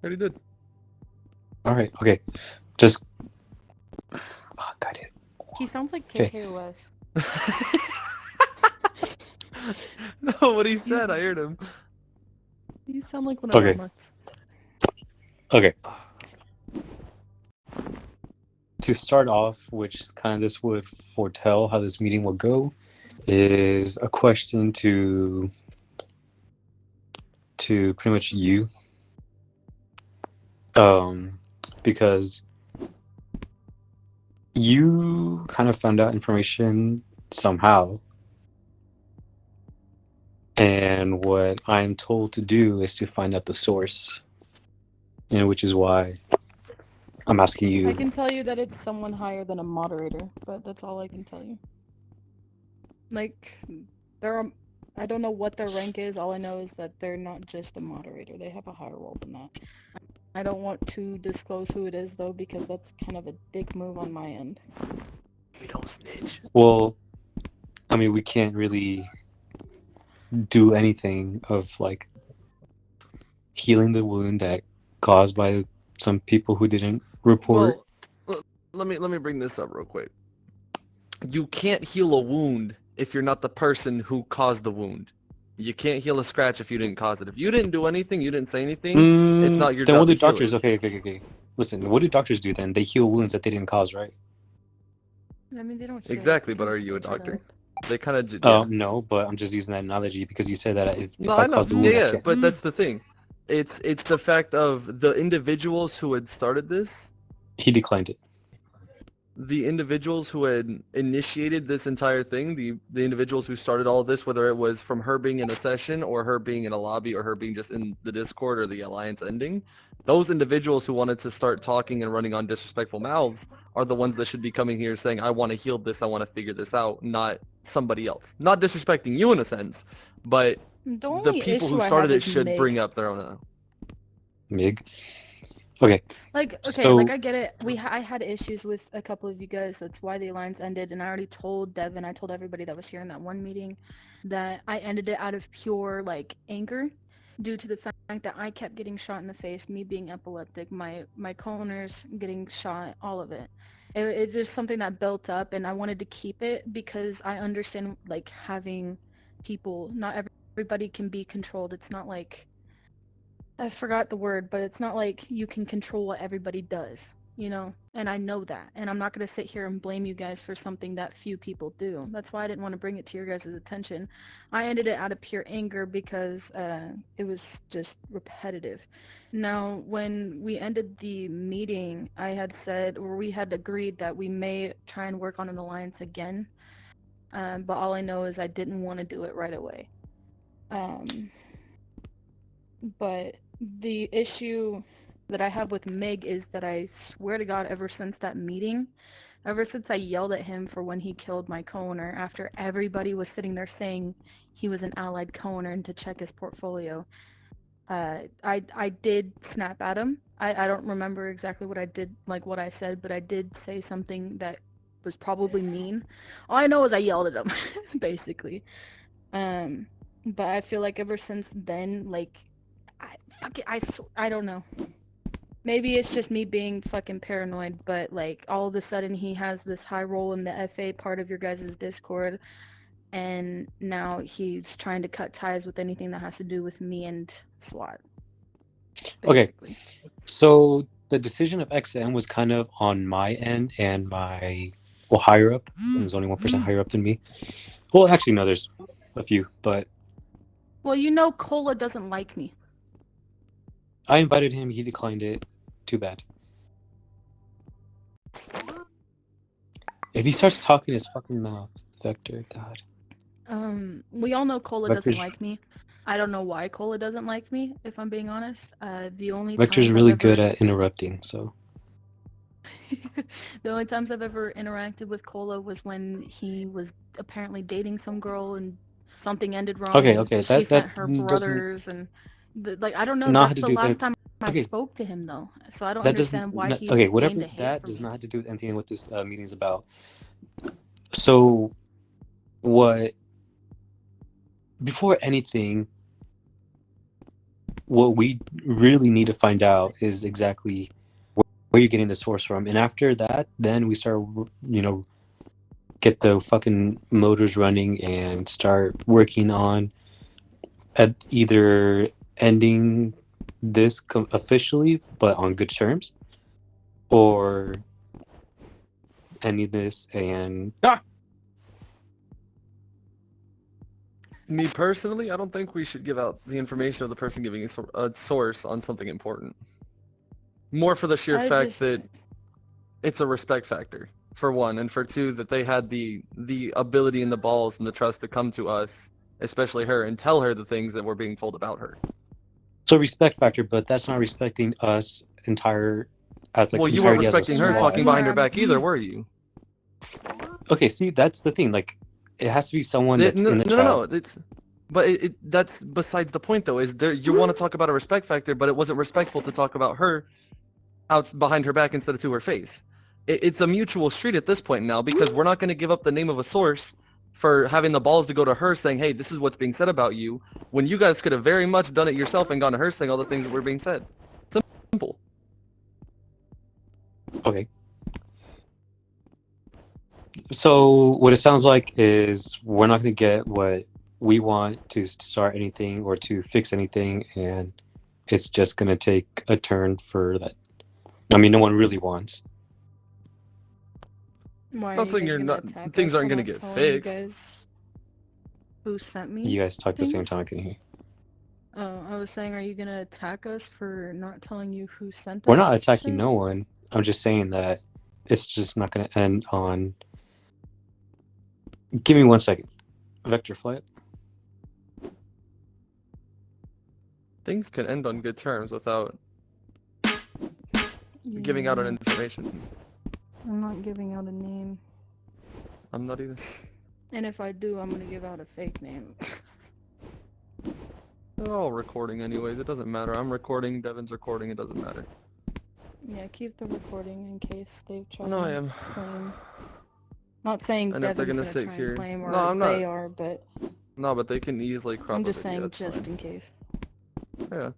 Already did. All right. Okay. Just. Oh, got it. He sounds like Okay. KKOS. No, what he said, I heard him. You sound like one of Okay. them. Okay. To start off, which kind of this would foretell how this meeting will go, is a question to pretty much you, because you kind of found out information somehow, and what I'm told to do is to find out the source, and which is why I'm asking you. I can tell you that it's someone higher than a moderator, but that's all I can tell you. Like, I don't know what their rank is. All I know is that they're not just a moderator. They have a higher role than that. I don't want to disclose who it is, though, because that's kind of a dick move on my end. We don't snitch. Well, I mean, we can't really do anything of like healing the wound that caused by some people who didn't report. Well, let me bring this up real quick. You can't heal a wound if you're not the person who caused the wound. You can't heal a scratch if you didn't cause it. If you didn't do anything, you didn't say anything, it's not your then job what do to heal doctors? it. Okay. Listen, what do doctors do then? They heal wounds that they didn't cause, right? I mean, they don't heal. Exactly, but are you a doctor? They kind of No, but I'm just using that analogy because you said that if No, I I know. caused the wound, I Yeah, can't. but that's the thing. It's the fact of the individuals who had started this, He declined it. the individuals who had initiated this entire thing, the individuals who started all of this, whether it was from her being in a session or her being in a lobby or her being just in the Discord or the alliance ending, those individuals who wanted to start talking and running on disrespectful mouths are the ones that should be coming here saying, I want to heal this, I want to figure this out, not somebody else. Not disrespecting you in a sense, but the people who started it should bring up their own. Mig. Okay. Like, okay, So- like I get it. I had issues with a couple of you guys. That's why the alliance ended. And I already told Devin, I told everybody that was here in that one meeting, that I ended it out of pure like anger, due to the fact that I kept getting shot in the face, me being epileptic, my co-owners getting shot, all of it. It's just something that built up, and I wanted to keep it because I understand like having people. Not everybody can be controlled. It's not like, I forgot the word, but it's not like you can control what everybody does, you know? And I know that. And I'm not going to sit here and blame you guys for something that few people do. That's why I didn't want to bring it to your guys' attention. I ended it out of pure anger because it was just repetitive. Now, when we ended the meeting, I had said, or we had agreed that we may try and work on an alliance again. But all I know is I didn't want to do it right away. But the issue that I have with Mig is that I swear to God, ever since that meeting, ever since I yelled at him for when he killed my co-owner, after everybody was sitting there saying he was an allied co-owner and to check his portfolio, I did snap at him. I don't remember exactly what I did, like what I said, but I did say something that was probably mean. All I know is I yelled at him, basically. But I feel like ever since then, like, I don't know. Maybe it's just me being fucking paranoid, but like all of a sudden he has this high role in the FA part of your guys' Discord, and now he's trying to cut ties with anything that has to do with me and SWAT. Basically. Okay, so the decision of XM was kind of on my end and my, well, higher up. There's only one person higher up than me. Well, actually, no, there's a few, but... Well, you know Cola doesn't like me. I invited him, he declined it. Too bad. If he starts talking his fucking mouth, Vector, God. We all know Cola Vector's... doesn't like me. I don't know why Cola doesn't like me, if I'm being honest. The only Vector's times really I've good at interrupting, so... The only times I've ever interacted with Cola was when he was apparently dating some girl and something ended wrong. Okay, she that sent her doesn't... brothers and like, I don't know. Not That's to the do last with... time I Okay. spoke to him though, so I don't That doesn't... understand why he's Okay, whatever, gained a hate that from does me. not have to do with anything what this meeting is about. So, what... Before anything, what we really need to find out is exactly where you're getting the source from, and after that, then we start, get the fucking motors running and start working on at either ending this officially, but on good terms, or ending this and Me personally, I don't think we should give out the information of the person giving a source on something important. More for the sheer fact that it's a respect factor, for one, and for two, that they had the ability and the balls and the trust to come to us, especially her, and tell her the things that were being told about her. so respect factor, but that's not respecting us Well, you weren't entirety as a respecting her squad. talking behind her back either, were you? Okay, see, that's the thing. Like, it has to be someone that's in the chat. No. That's besides the point, though. You want to talk about a respect factor, but it wasn't respectful to talk about her out behind her back instead of to her face. It's a mutual street at this point now, because we're not going to give up the name of a source for having the balls to go to her saying, hey, this is what's being said about you, when you guys could have very much done it yourself and gone to her saying all the things that were being said. Simple. Okay. So what it sounds like is we're not going to get what we want to start anything or to fix anything, and it's just going to take a turn for that. I mean, no one really wants. Nothing. Things aren't going to get fixed. Who sent me? You guys talk at the same time, I can hear. Oh, I was saying, are you going to attack us for not telling you who sent us? We're not attacking no one. I'm just saying that it's just not going to end on... Give me 1 second. Vector flight. Things can end on good terms without giving out an information. I'm not giving out a name. I'm not either. And if I do, I'm going to give out a fake name. They're all recording anyways. It doesn't matter. I'm recording. Devin's recording. It doesn't matter. Yeah, keep the recording in case they've tried No, I am. claim. Not saying And if they're Devin's gonna going to sit try here, and claim, or no, I'm not. they are, but No, but they can easily crop. I'm just a video, saying it's just fine. in case. Yeah.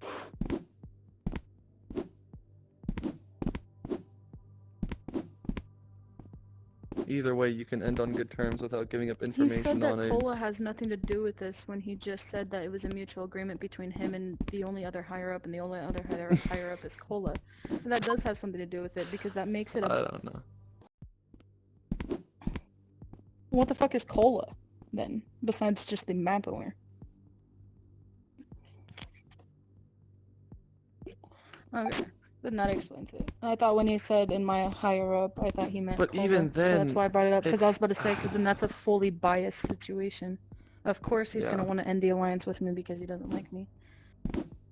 Either way, you can end on good terms without giving up He information said that on it. Cola has nothing to do with this when he just said that it was a mutual agreement between him and the only other higher up, and the only other higher up is Cola. And that does have something to do with it, because that makes it I a... don't know. What the fuck is Cola, then, besides just the map owner? Okay, then that explains it. I thought when he said in my higher up, I thought he meant But Cola, even so that's then, why I brought it up, because I was it's- about to say, 'cause then that's a fully biased situation. Of course he's Yeah. going to want to end the alliance with me because he doesn't like me.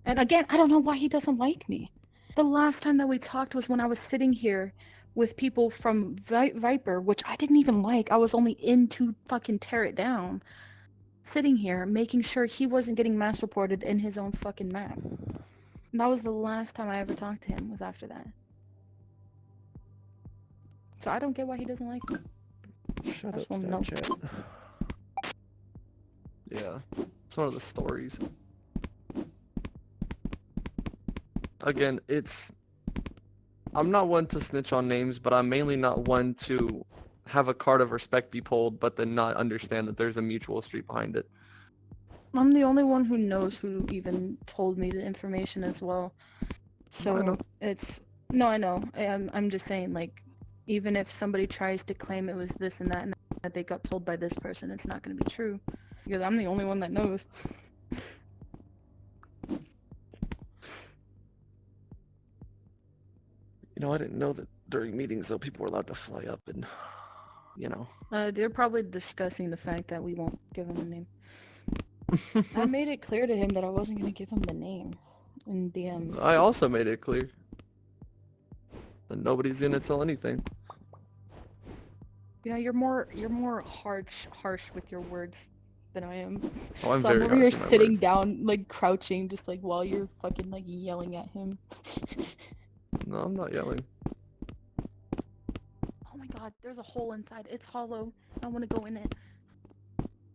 And again, I don't know why he doesn't like me. The last time that we talked was when I was sitting here with people from Viper, which I didn't even like. I was only in to fucking tear it down. Sitting here, making sure he wasn't getting mass reported in his own fucking map. And that was the last time I ever talked to him, was after that. So I don't get why he doesn't like me. Shut I up, just wanna know. Snapchat. Yeah, it's one of the stories. Again, I'm not one to snitch on names, but I'm mainly not one to have a card of respect be pulled, but then not understand that there's a mutual street behind it. I'm the only one who knows who even told me the information as well. So I know. No, I know. I'm just saying, like, even if somebody tries to claim it was this and that they got told by this person, it's not going to be true. Because I'm the only one that knows. You know, I didn't know that during meetings, though, people were allowed to fly up and, you know. They're probably discussing the fact that we won't give him a name. I made it clear to him that I wasn't going to give him the name in DM. I also made it clear that nobody's gonna tell anything. You know, you're more harsh with your words than I am. Oh, I'm So very I'm over harsh here in my sitting words. down, like crouching, just like while you're fucking like yelling at him. No, I'm not yelling. Oh my god, there's a hole inside. It's hollow. I want to go in it.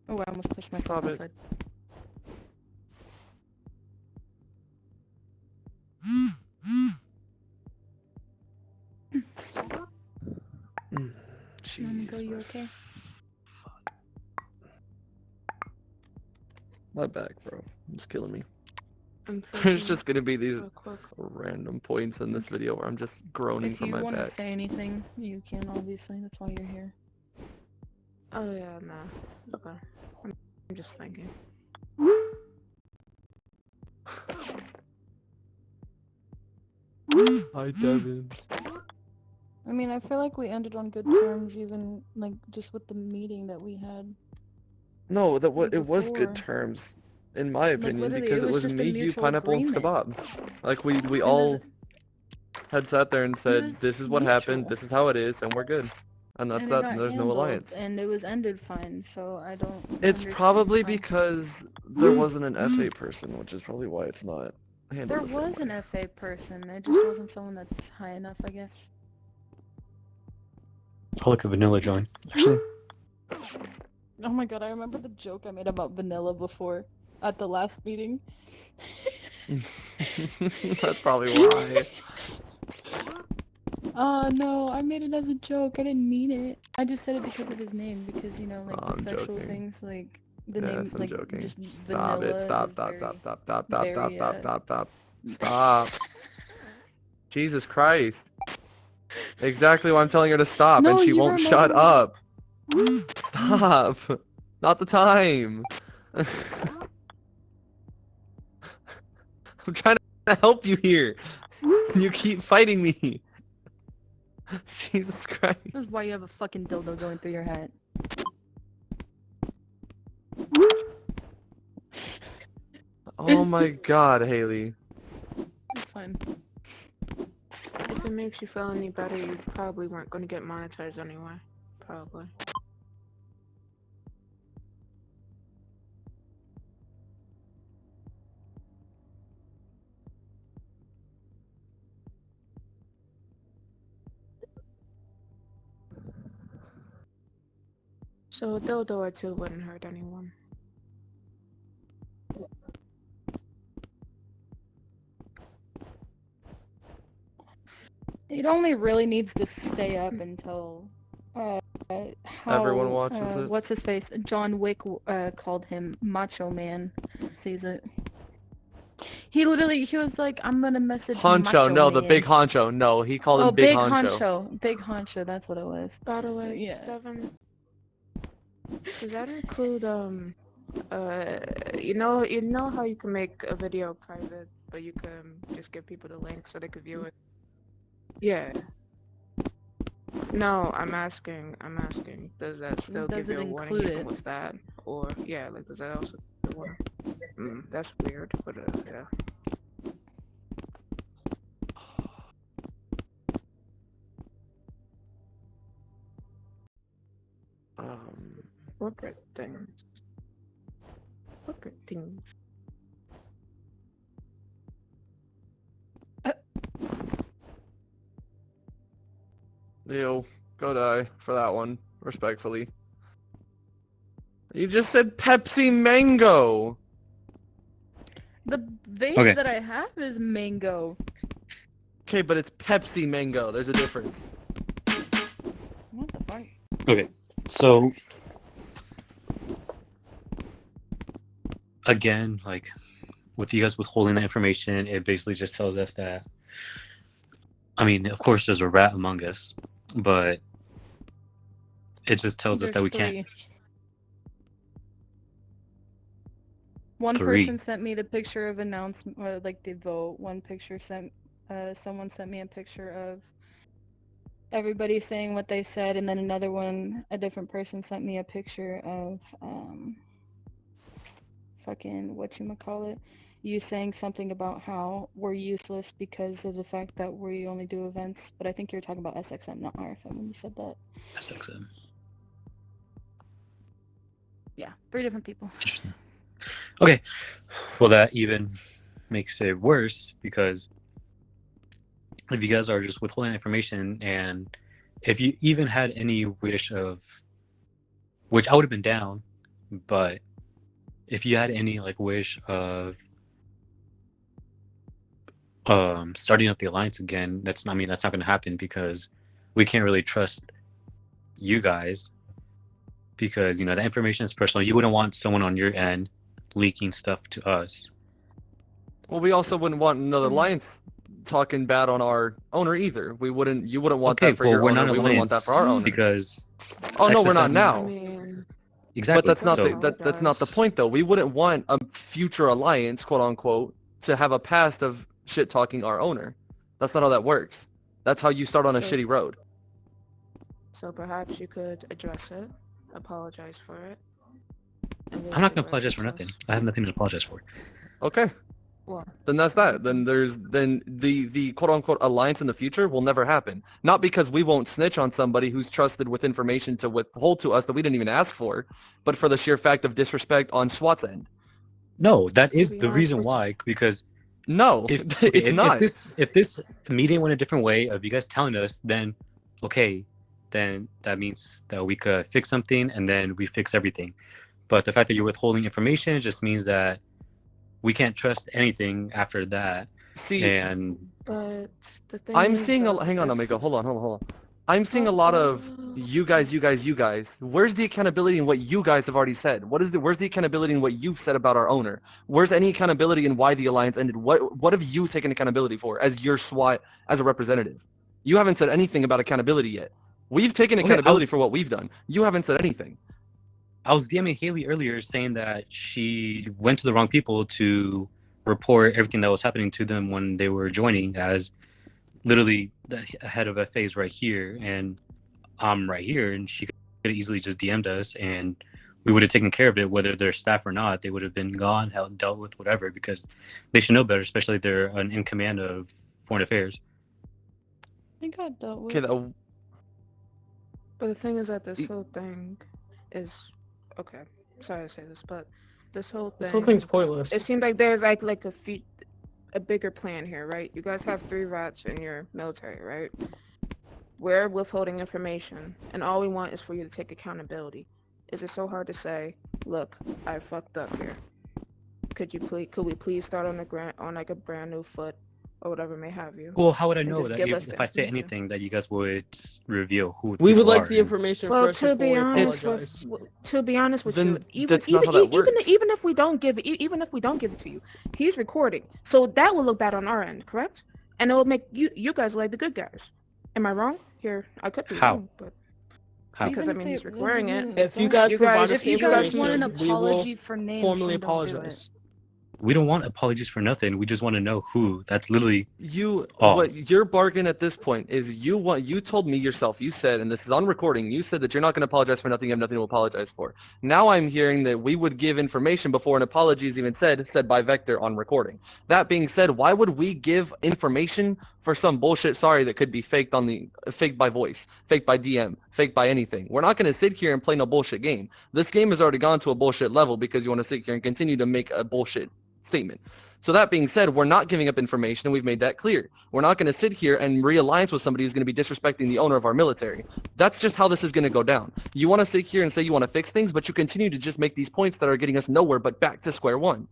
Oh, I almost pushed myself Stop it. outside. Monica, Jeez, you okay? my back, bro. It's killing me. I'm There's thinking just gonna be these real quick. random points in this video where I'm just groaning If from you my want to back. say anything, you can, obviously. That's why you're here. Oh yeah, nah. Okay. I'm just thinking. Hi, Devin. I mean, I feel like we ended on good terms, even, like, just with the meeting that we had. No, it was good Before. terms, in my opinion, literally, because it it was was just a me, you, mutual Pineapple, and agreement. Skabab. Like we It was- all had sat there and said, was "This is what happened. mutual. This is how it is, and we're good." And that's And it that. got There's no handled, alliance. and it was ended fine, so I don't It's understand probably how- because there wasn't an FA person, which is probably why it's not handled There the same was an way. FA person, it just wasn't someone that's high enough, I guess. I'll look at Vanilla join. Actually, Oh my god, I remember the joke I made about vanilla before, at the last meeting. That's probably why. No, I made it as a joke, I didn't mean it. I just said it because of his name, because, you know, like, Oh, the I'm sexual joking. things, like, the Yes, name, I'm like, joking. just Stop vanilla it. Stop, is stop, very, stop, stop, stop, stop, very, stop, stop, stop, stop. Stop. Jesus Christ. Exactly why I'm telling her to stop, and No, she you won't shut remember- up. Stop. Not the time. I'm trying to help you here. You keep fighting me. Jesus Christ. This is why you have a fucking dildo going through your hat. Oh my god, Haley. It's fine. If it makes you feel any better, you probably weren't going to get monetized anyway. Probably. So a dildo or two wouldn't hurt anyone. It only really needs to stay up until, how, Everyone watches it. what's his face? John Wick, called him Macho Man. Sees it. He was like, I'm gonna message Honcho, Macho no, the Man. big honcho. No, he called him Oh, Big Big Honcho. Honcho. Big Honcho, that's what it was. By the way, Yeah. Devin, does that include you know how you can make a video private, but you can just give people the link so they could view it? Yeah. No, I'm asking, does that still Does give it you a warning include even it? with that? Or, yeah, like, does that also give a warning? That's weird, but, yeah. Corporate things. Corporate things. Yo, go die for that one, respectfully. You just said Pepsi Mango. The vape Okay. that I have is mango. Okay, but it's Pepsi Mango. There's a difference. What the fuck? okay. So again, like with you guys withholding that information, it basically just tells us that. I mean, of course, there's a rat among us, but it just tells us that There's we can't. three. One Three. person sent me the picture of announcement, like the vote. One picture sent, someone sent me a picture of everybody saying what they said, and then another one, a different person sent me a picture of, fucking, whatchamacallit, you saying something about how we're useless because of the fact that we only do events, but I think you're talking about SXM, not RFM when you said that. SXM. Yeah, three different people. Interesting. Okay. Well, that even makes it worse because if you guys are just withholding information, and if you even had any wish of, which I would have been down, but if you had any like wish of starting up the alliance again, that's not going to happen because we can't really trust you guys because the information is personal. You wouldn't want someone on your end leaking stuff to us. Well, we also wouldn't want another alliance talking bad on our owner either. You wouldn't want Okay, that for well, your we're owner. not We wouldn't want that for our owner. because Oh no, we're not SXM now. I mean, exactly. But that's not so, that's not the point though. We wouldn't want a future alliance, quote unquote, to have a past of shit talking our owner. That's not how that works. That's how you start on a So- shitty road. so perhaps you could address it, apologize for it. and we'll I'm not see gonna where it apologize for gets nothing. us. I have nothing to apologize for. Okay. Well, Then that's that. Then the quote unquote alliance in the future will never happen. Not because we won't snitch on somebody who's trusted with information to withhold to us that we didn't even ask for, but for the sheer fact of disrespect on SWAT's end. No, that is be the honest reason with you- why. Because No, it's not. if this meeting went a different way of you guys telling us, then okay, then that means that we could fix something and then we fix everything. But the fact that you're withholding information just means that we can't trust anything after that. See, And but the thing I'm is, seeing though, hang on, if- Omega. Hold on. I'm seeing a lot of you guys. Where's the accountability in what you guys have already said? Where's the accountability in what you've said about our owner? Where's any accountability in why the alliance ended? What have you taken accountability for as your SWAT, as a representative? You haven't said anything about accountability yet. We've taken Okay, accountability for what we've done. You haven't said anything. I was DMing Haley earlier saying that she went to the wrong people to report everything that was happening to them when they were joining, as literally the head of FA's right here and I'm right here, and she could have easily just DM'd us and we would have taken care of it, whether they're staff or not. They would have been gone, held, dealt with, whatever, because they should know better, especially if they're in command of foreign affairs. I got dealt with. Okay, But the thing is that this whole thing is okay. Sorry to say this, but this whole thing's pointless. It seems like there's like a bigger plan here, right? You guys have 3 rats in your military, right? We're withholding information, and all we want is for you to take accountability. Is it so hard to say, look, I fucked up here? Could we please start on like a brand new foot, or whatever may have you? Well, how would I And know just that give us the if I say information. anything that you guys would reveal who We would people like are the and- information Well, first to before be we honest, apologize. to be honest with Then you, that's not how that works. even if we don't give it, even if we don't give it to you, he's recording, so that will look bad on our end, correct? And it will make you guys look like the good guys. Am I wrong? Here, I could be How? wrong, but How? because I mean he's recording it. If you guys You provide guys- us If the you guys want an information, we will apology for names, formally then don't do it. apologize. We don't want apologies for nothing. We just want to know who. That's literally What your bargain at this point is you told me yourself, you said, and this is on recording, you said that you're not going to apologize for nothing, you have nothing to apologize for. Now I'm hearing that we would give information before an apology is even said by Vector on recording. That being said, why would we give information for some bullshit sorry that could be faked by voice, faked by DM, faked by anything? We're not going to sit here and play no bullshit game. This game has already gone to a bullshit level because you want to sit here and continue to make a bullshit statement. So that being said, we're not giving up information, and we've made that clear. We're not going to sit here and realign with somebody who's going to be disrespecting the owner of our military. That's just how this is going to go down. You want to sit here and say you want to fix things, but you continue to just make these points that are getting us nowhere but back to square one.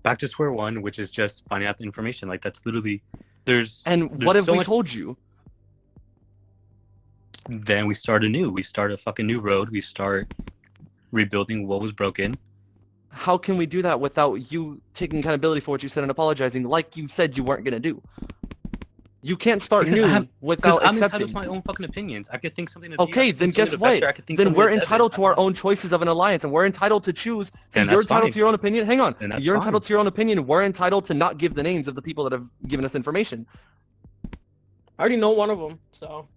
back to square one, which is just finding out the information. Like that's literally And there's what have so we much- told you? Then we start anew. We start a fucking new road. We start rebuilding what was broken. How can we do that without you taking accountability for what you said and apologizing like you said you weren't going to do? You can't start Because new without I'm entitled accepting. to my own fucking opinions. I could think something of you, I Okay, could then think guess something of what? Vector, I could think Then something we're of Devin. entitled to I our don't know. own choices of an alliance, and we're entitled to choose. See, Then you're that's entitled fine. to your own opinion. Hang on. Then that's You're fine. entitled to your own opinion. We're entitled to not give the names of the people that have given us information. I already know one of them, so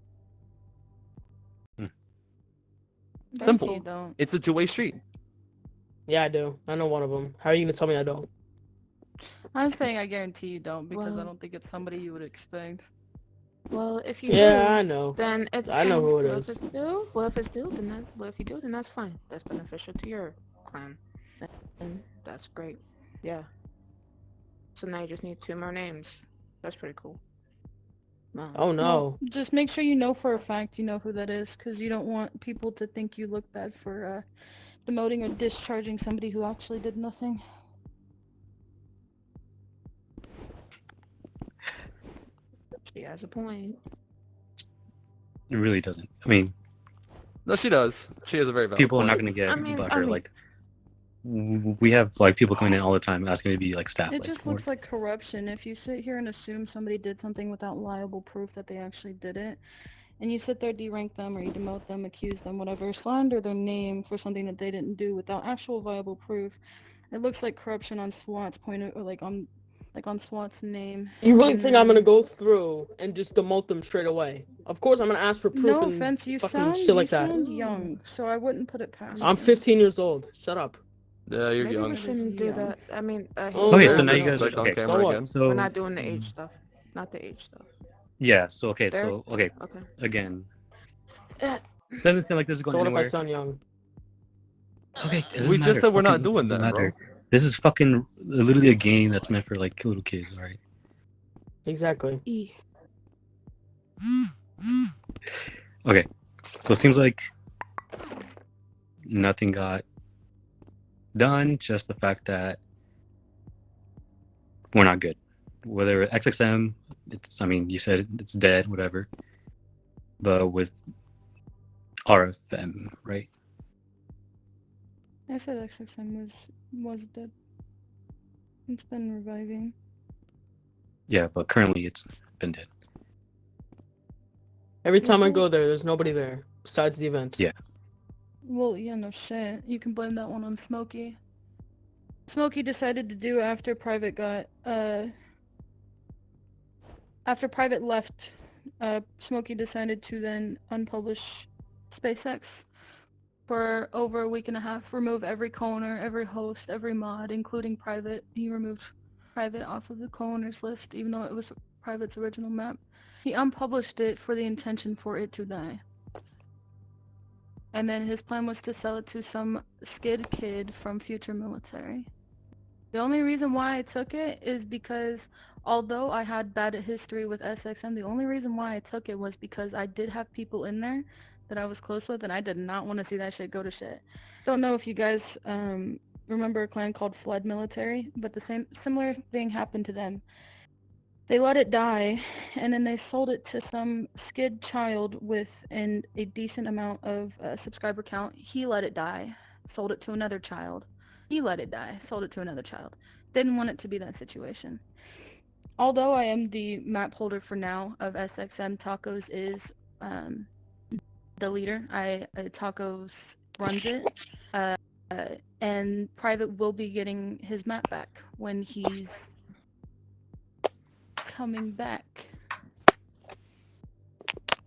That's Simple. cool, don't. It's a two-way street. yeah, I do. I know one of them. How are you gonna tell me I don't? I'm saying I guarantee you don't because I Well- don't think it's somebody you would expect. Well, if you Yeah, do, I know. then it's I know fine. who it Well, is. If you do, then that's fine. That's beneficial to your clan, and that's great. Yeah. So now you just need 2 more names. That's pretty cool. Wow. Oh no. Well, just make sure you know for a fact you know who that is because you don't want people to think you look bad for demoting or discharging somebody who actually did nothing. She has a point. It really doesn't. I mean, No, she does. She has a very valid people are point. not going to get I mean- butthurt. Like, we have like people coming in all the time asking to be like staff. It like, just looks like corruption. If you sit here and assume somebody did something without liable proof that they actually did it, and you sit there, derank them, or you demote them, accuse them, whatever, slander their name for something that they didn't do without actual viable proof, it looks like corruption on SWAT's point, or like on SWAT's name. You really And think I'm then- gonna go through and just demote them straight away? Of course, I'm gonna ask for proof No and offense, you fucking sound shit like that. young, so I wouldn't put it past. I'm you. 15 years old. Shut up. Yeah, you're Maybe young. we shouldn't do Young. that. I mean, Oh, Okay, yeah. so now you There's guys Disrespect on okay. camera so what? again. So we're not doing the age stuff. Not the age stuff. yeah. So okay. There- So okay. Okay. Again, Eh, doesn't seem like this is going So what if I anywhere. sound young? Okay. it doesn't We just matter. said we're not Fucking doing doesn't that, bro. matter. This is fucking literally a game that's meant for like little kids. All right. Exactly. E. Okay. So it seems like nothing got done. Just the fact that we're not good. Whether XXM, it's. I mean, you said it's dead. Whatever. But with RFM, right? I said XXM was dead. It's been reviving. Yeah, but currently it's been dead. Every time I go there, there's nobody there besides the events. Yeah. Well, yeah, no shit. You can blame that one on Smokey. Smokey decided to do after Private got, after Private left, Smokey decided to then unpublish SpaceX for over a week and a half, remove every co-owner, every host, every mod, including Private. He removed Private off of the co-owners list, even though it was Private's original map. He unpublished it for the intention for it to die. And then his plan was to sell it to some skid kid from Future Military. The only reason why I took it is because although I had bad history with SXM, the only reason why I took it was because I did have people in there that I was close with, and I did not want to see that shit go to shit. Don't know if you guys remember a clan called Swat Military, but the similar thing happened to them. They let it die, and then they sold it to some skid child with a decent amount of subscriber count. He let it die, sold it to another child. He let it die, sold it to another child. Didn't want it to be that situation. Although I am the map holder for now of SXM, Tacos is the leader. Tacos runs it, and Private will be getting his map back when he's coming back.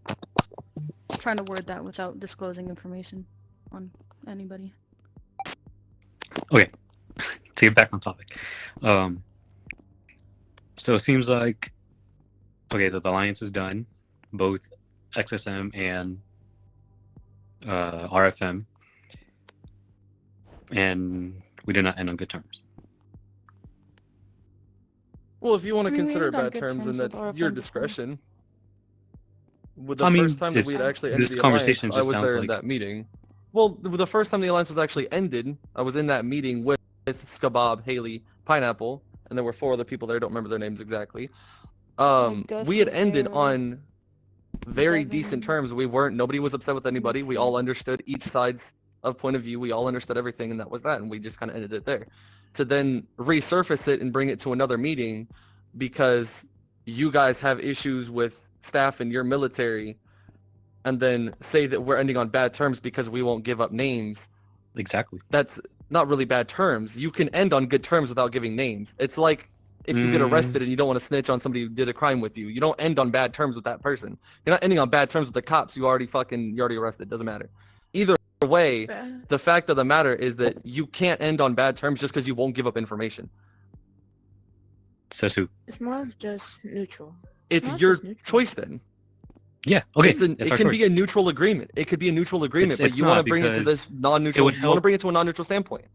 I'm trying to word that without disclosing information on anybody. Okay, to get back on topic. So it seems like, okay, the alliance is done, both XSM and RFM, and we did not end on good terms. Well, if you want to I mean, we consider it ended on bad good terms, then terms with that's RFM your before. discretion. With the I mean, first time that we had this- actually ended this the conversation alliance, I just was sounds there in like- that meeting. Well, the first time the alliance was actually ended, I was in that meeting with Skabob, Haley, Pineapple, and there were 4 other people there. I don't remember their names exactly. Gus We had was ended there, on very Devin. decent terms. Nobody was upset with anybody. We all understood each side's of point of view. We all understood everything, and that was that. And we just kind of ended it there. To then resurface it and bring it to another meeting because you guys have issues with staff in your military, and then say that we're ending on bad terms because we won't give up names. Exactly. That's not really bad terms. You can end on good terms without giving names. It's like if you get arrested and you don't want to snitch on somebody who did a crime with you, you don't end on bad terms with that person. You're not ending on bad terms with the cops. You already arrested. Doesn't matter. Either way, the fact of the matter is that you can't end on bad terms just because you won't give up information. Says who? It's more of just neutral. It's Not your just neutral. choice then. Yeah. Okay. It can be a neutral agreement. It could be a neutral agreement, but it's you want to not bring it to because this non-neutral. would You want to help- bring it to a non-neutral standpoint.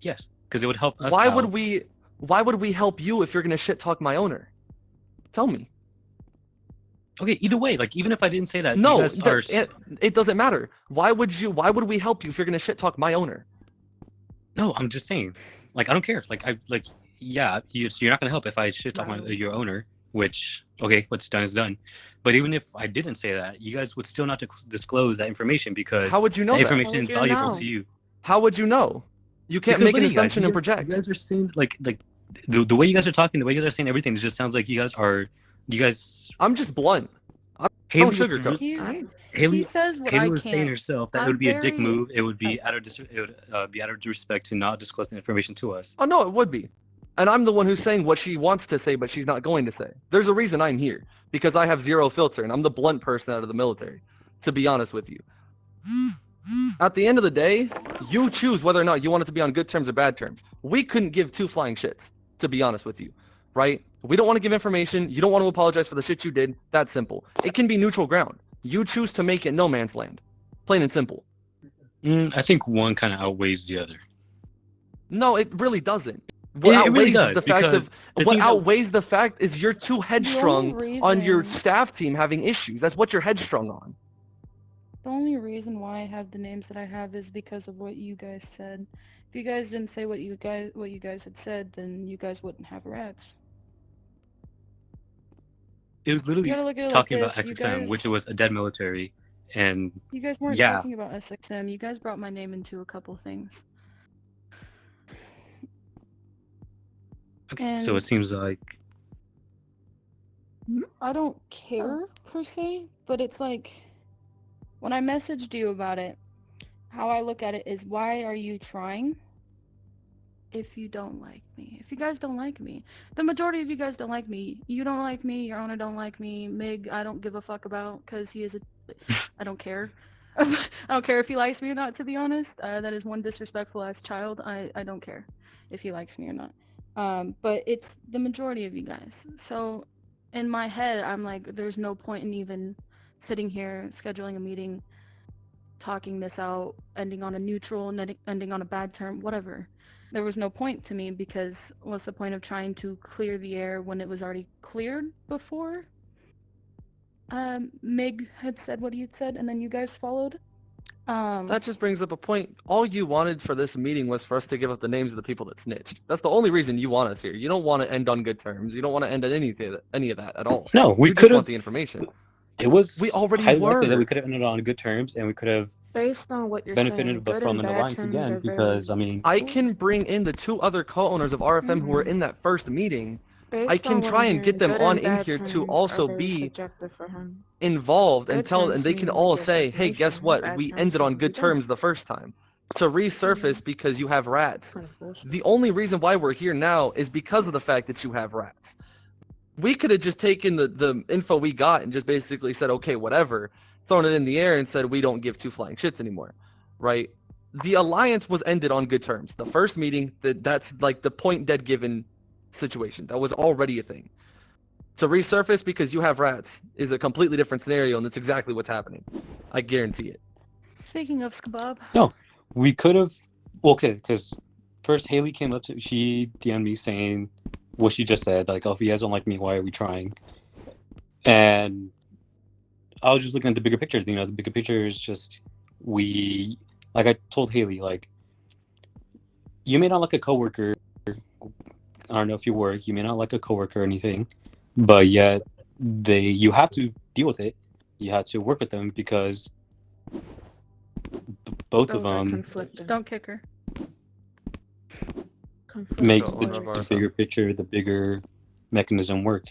Yes, because it would help us. Why out. would we help you if you're gonna shit talk my owner? Tell me. Okay. Either way, like even if I didn't say that, you No, guys are. it doesn't matter. Why would we help you if you're gonna shit talk my owner? No, I'm just saying. Like I don't care. Like yeah, you're not gonna help if I shit talk No. your owner. which, okay, what's done is done. But even if I didn't say that, you guys would still not disclose that information because How would you know that that? information How is would you valuable know? to you. How would you know? You can't Because make an look at you guys, assumption and project. You guys are saying like the way you guys are talking, the way you guys are saying everything, it just sounds like you guys. I'm just blunt. I Haley don't was sugarcoat. He says what Haley I was saying can't. herself that it I'm would be a dick very- move. It would be out of respect to not disclose the information to us. Oh, no, it would be. And I'm the one who's saying what she wants to say, but she's not going to say. There's a reason I'm here, because I have zero filter, and I'm the blunt person out of the military, to be honest with you. At the end of the day, you choose whether or not you want it to be on good terms or bad terms. We couldn't give two flying shits, to be honest with you, right? We don't want to give information. You don't want to apologize for the shit you did. That's simple. It can be neutral ground. You choose to make it no man's land. Plain and simple. I think one kind of outweighs the other. No, it really doesn't. What Yeah, it really outweighs does, is the fact because of the what thing is that- outweighs the fact is you're too headstrong on your reason- staff team having issues. That's what you're headstrong on. The only reason why I have the names that I have is because of what you guys said. If you guys didn't say what you guys had said, then you guys wouldn't have rats. It was literally You gotta look at it talking like about this. SXM, which was a dead military, and You guys weren't Yeah. talking about SXM. You guys brought my name into a couple things. okay, so it And- seems like I don't care per se, but it's like when I messaged you about it, how I look at it is, why are you trying if you don't like me? If you guys don't like me, the majority of you guys don't like me. You don't like me. Your owner don't like me. Mig, I don't give a fuck about because he is a. I don't care. I don't care if he likes me or not. To be honest, that is one disrespectful ass child. I don't care if he likes me or not. But it's the majority of you guys. So in my head, I'm like, there's no point in even sitting here, scheduling a meeting, talking this out, ending on a neutral, ending on a bad term, whatever. There was no point to me because what's the point of trying to clear the air when it was already cleared before? Mig had said what he had said, and then you guys followed. That just brings up a point. All you wanted for this meeting was for us to give up the names of the people that snitched. That's the only reason you want us here. You don't want to end on good terms. You don't want to end on any of that at all. no, we You just could have. want the information. It was We already highly likely that were. we could have ended on good terms, and we could have Based on what you're saying, benefited good from and an bad alliance terms again. are Because very... I mean, I can bring in the two other co-owners of RFM who were in that first meeting Based I can on what try I'm and get hearing, them good on and in bad here to terms also are very be subjective for him. involved and Good tell, terms and they can mean all just say, hey, guess definition, what? bad We terms ended on mean good we don't. terms the first time. To resurface because you have rats. Kind of bullshit. The only reason why we're here now is because of the fact that you have rats. We could have just taken the info we got and just basically said, okay, whatever, thrown it in the air and said, we don't give two flying shits anymore, right? The alliance was ended on good terms. The first meeting, that's like the point dead given situation. That was already a thing. To resurface because you have rats is a completely different scenario, and that's exactly what's happening. I guarantee it. Speaking of Skabob, we could have. Okay, because first Haley came up to she DM'd me saying what she just said, like, "Oh, if you guys don't like me, why are we trying?" And I was just looking at the bigger picture. You know, the bigger picture is just we. Like I told Haley, like, you may not like a coworker. I don't know if you work. You may not like a coworker or anything, but yet you have to deal with it. You have to work with them because both of Those are them conflicting. don't kick her. Conflicting. makes The the, owner of the RFM. bigger picture, the bigger mechanism work.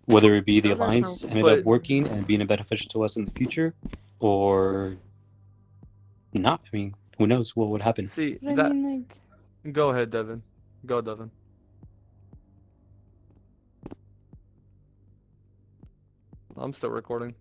Whether it be the Those are alliance ended But- up working and being beneficial to us in the future, or not. I mean, who knows what would happen? See, I that. mean, like, Go ahead, Devin. Go, Devin. I'm still recording.